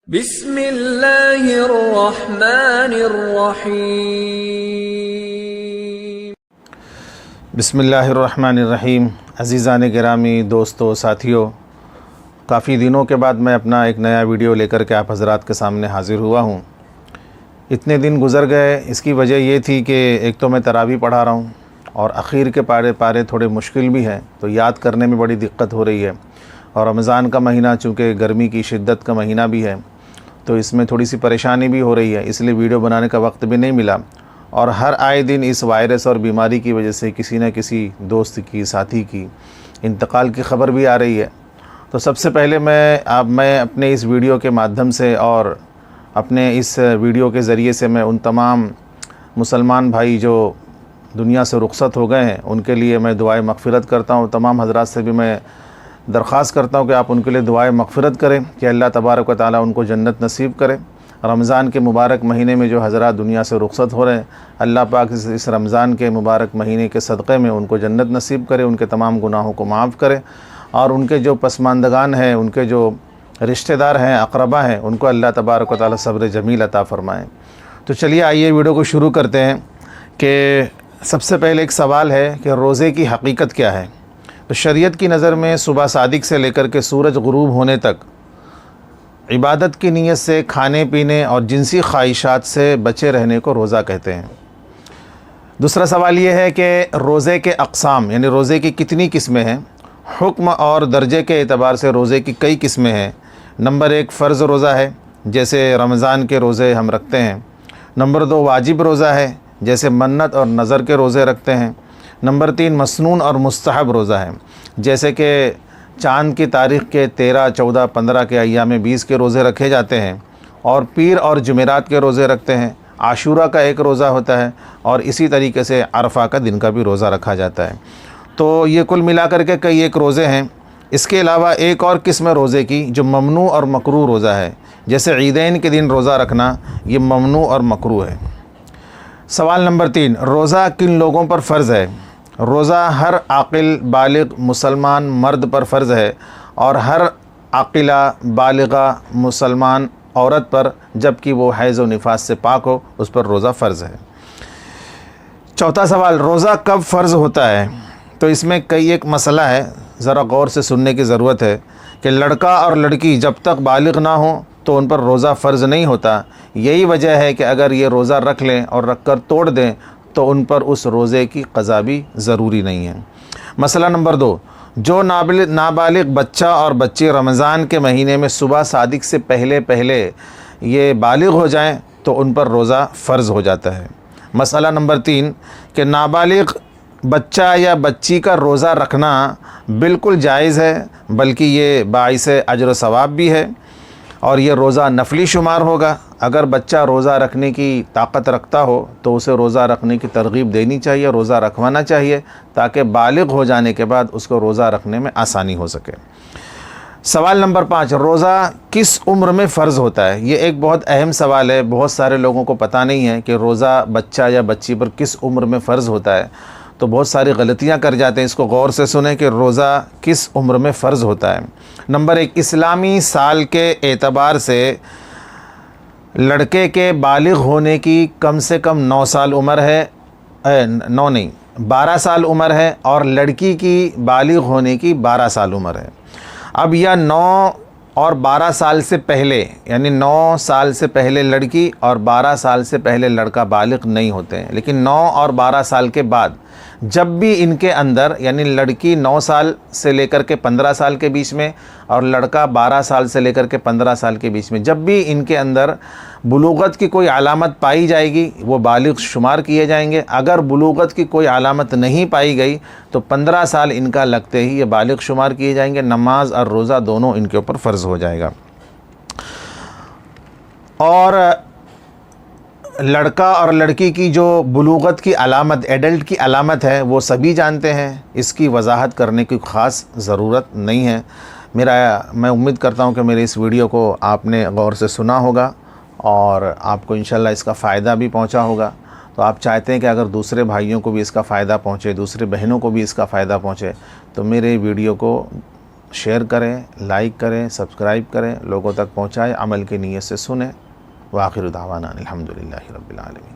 बिस्मिल्लाहिर्रहमानिर्रहीम। बिस्मिल्लाहिर्रहमानिर्रहीम। अज़ीज़ान गिरामी, दोस्तों, साथियों, काफ़ी दिनों के बाद मैं अपना एक नया वीडियो लेकर के आप हज़रात के सामने हाज़िर हुआ हूँ। इतने दिन गुज़र गए, इसकी वजह ये थी कि एक तो मैं तरावी पढ़ा रहा हूँ और आखिर के पारे थोड़े मुश्किल भी हैं, तो याद करने में बड़ी दिक्कत हो रही है। और रमज़ान का महीना चूँकि गर्मी की शिद्दत का महीना भी है, तो इसमें थोड़ी सी परेशानी भी हो रही है, इसलिए वीडियो बनाने का वक्त भी नहीं मिला। और हर आए दिन इस वायरस और बीमारी की वजह से किसी न किसी दोस्त की, साथी की इंतकाल की ख़बर भी आ रही है। तो सबसे पहले मैं अपने इस वीडियो के माध्यम से और अपने इस वीडियो के ज़रिए से मैं उन तमाम मुसलमान भाई जो दुनिया से रुखसत हो गए हैं उनके लिए मैं दुआए मग़फ़िरत करता हूँ। तमाम हज़रात से भी मैं दरख्वास्त करता हूँ कि आप उनके लिए दुआए मग़फ़िरत करें कि अल्लाह तबारक व तआला उनको जन्नत नसीब करे। रमज़ान के मुबारक महीने में जो हज़रात दुनिया से रुखसत हो रहे हैं, अल्लाह पाक इस रमज़ान के मुबारक महीने के सदक़े में उनको जन्नत नसीब करे, उनके तमाम गुनाहों को माफ़ करे और उनके जो पसमानदगान हैं, उनके जो रिश्तेदार हैं, अक़रबा हैं, उनको अल्लाह तबारक व तआला सब्र जमील अता फ़रमाएँ। तो चलिए आइए वीडियो को शुरू करते हैं कि सबसे पहले एक सवाल है कि रोज़े की हकीकत क्या है। तो शरीयत की नज़र में सुबह सादिक से लेकर के सूरज गुरूब होने तक इबादत की नीयत से खाने पीने और जिनसी ख्वाहिशात से बचे रहने को रोज़ा कहते हैं। दूसरा सवाल ये है कि रोज़े के अक़साम यानी रोज़े की कितनी किस्में हैं। हुक्म और दर्जे के एतबार से रोज़े की कई किस्में हैं। नंबर 1 फ़र्ज़ रोज़ा है, जैसे रमज़ान के रोज़े हम रखते हैं। नंबर 2 वाजिब रोज़ा है, जैसे मन्नत और नज़र के रोज़े रखते हैं। नंबर 3 मसनून और मुस्तहब रोज़ा है, जैसे कि चाँद की तारीख़ के 13, 14, 15 के अय्याम 20 के रोज़े रखे जाते हैं और पीर और जुमेरात के रोज़े रखते हैं। आशूरा का एक रोज़ा होता है और इसी तरीके से अरफा का दिन का भी रोज़ा रखा जाता है। तो ये कुल मिलाकर के कई एक रोज़े हैं। इसके अलावा एक और किस्म रोज़े की जो ममनू और मकरूह रोज़ा है, जैसे ईदैन के दिन रोज़ा रखना, ये ममनू और मकरूह है। सवाल नंबर 3, रोज़ा किन लोगों पर फ़र्ज़ है। रोज़ा हर आक़िल बालिग़ मुसलमान मर्द पर फ़र्ज़ है और हर आक़िला बालिग़ा मुसलमान औरत पर, जबकि वो हैज़ व निफास से पाक हो, उस पर रोज़ा फ़र्ज़ है। चौथा सवाल, रोज़ा कब फ़र्ज़ होता है। तो इसमें कई एक मसला है, ज़रा गौर से सुनने की ज़रूरत है कि लड़का और लड़की जब तक बालिग़ ना हो तो उन पर रोज़ा फ़र्ज़ नहीं होता। यही वजह है कि अगर ये रोज़ा रख लें और रख कर तोड़ दें तो उन पर उस रोज़े की क़ज़ा भी ज़रूरी नहीं है। मसला नंबर 2, जो नाबालिग़ बच्चा और बच्ची रमज़ान के महीने में सुबह सादिक से पहले ये बालिग़ हो जाएं तो उन पर रोज़ा फ़र्ज़ हो जाता है। मसला नंबर 3 कि नाबालिग़ बच्चा या बच्ची का रोज़ा रखना बिल्कुल जायज़ है, बल्कि ये बाइसे अजर व सवाब भी है और ये रोज़ा नफली शुमार होगा। अगर बच्चा रोज़ा रखने की ताकत रखता हो तो उसे रोज़ा रखने की तरगीब देनी चाहिए, रोज़ा रखवाना चाहिए, ताकि बालिग़ हो जाने के बाद उसको रोज़ा रखने में आसानी हो सके। सवाल नंबर 5, रोज़ा किस उम्र में फ़र्ज़ होता है। ये एक बहुत अहम सवाल है। बहुत सारे लोगों को पता नहीं है कि रोज़ा बच्चा या बच्ची पर किस उम्र में फ़र्ज़ होता है, तो बहुत सारी गलतियां कर जाते हैं। इसको गौर से सुने कि रोज़ा किस उम्र में फ़र्ज़ होता है। नंबर 1, इस्लामी साल के एतबार से लड़के के बालिग़ होने की कम से कम 9 साल उम्र है, 12 साल उम्र है, और लड़की की बालिग़ होने की 12 साल उम्र है। अब यह 9 और 12 साल से पहले, यानी 9 साल से पहले लड़की और 12 साल से पहले लड़का बालिग़ नहीं होते हैं। लेकिन 9 और 12 साल के बाद जब भी इनके अंदर, यानी लड़की 9 साल से लेकर के 15 साल के बीच में और लड़का 12 साल से लेकर के 15 साल के बीच में, जब भी इनके अंदर बुलूगत की कोई अलामत पाई जाएगी वो बालिग़ शुमार किए जाएंगे। अगर बुलूगत की कोई अलामत नहीं पाई गई तो 15 साल इनका लगते ही ये बालिग़ शुमार किए जाएंगे। नमाज और रोज़ा दोनों इनके ऊपर फ़र्ज़ हो जाएगा। और लड़का और लड़की की जो बुलूगत की अलामत, एडल्ट की अलामत है, वो सभी जानते हैं। इसकी वजाहत करने की ख़ास ज़रूरत नहीं है। मैं उम्मीद करता हूँ कि मेरे इस वीडियो को आपने गौर से सुना होगा और आपको इंशाल्लाह इसका फ़ायदा भी पहुँचा होगा। तो आप चाहते हैं कि अगर दूसरे भाइयों को भी इसका फ़ायदा पहुँचे, दूसरे बहनों को भी इसका फ़ायदा पहुँचे, तो मेरे वीडियो को शेयर करें, लाइक करें, सब्सक्राइब करें, लोगों तक पहुँचाएँ, अमल की नीयत से सुनें। व आखिर दावाना अनिल हम्दुलिल्लाहि रब्बिल आलमीन।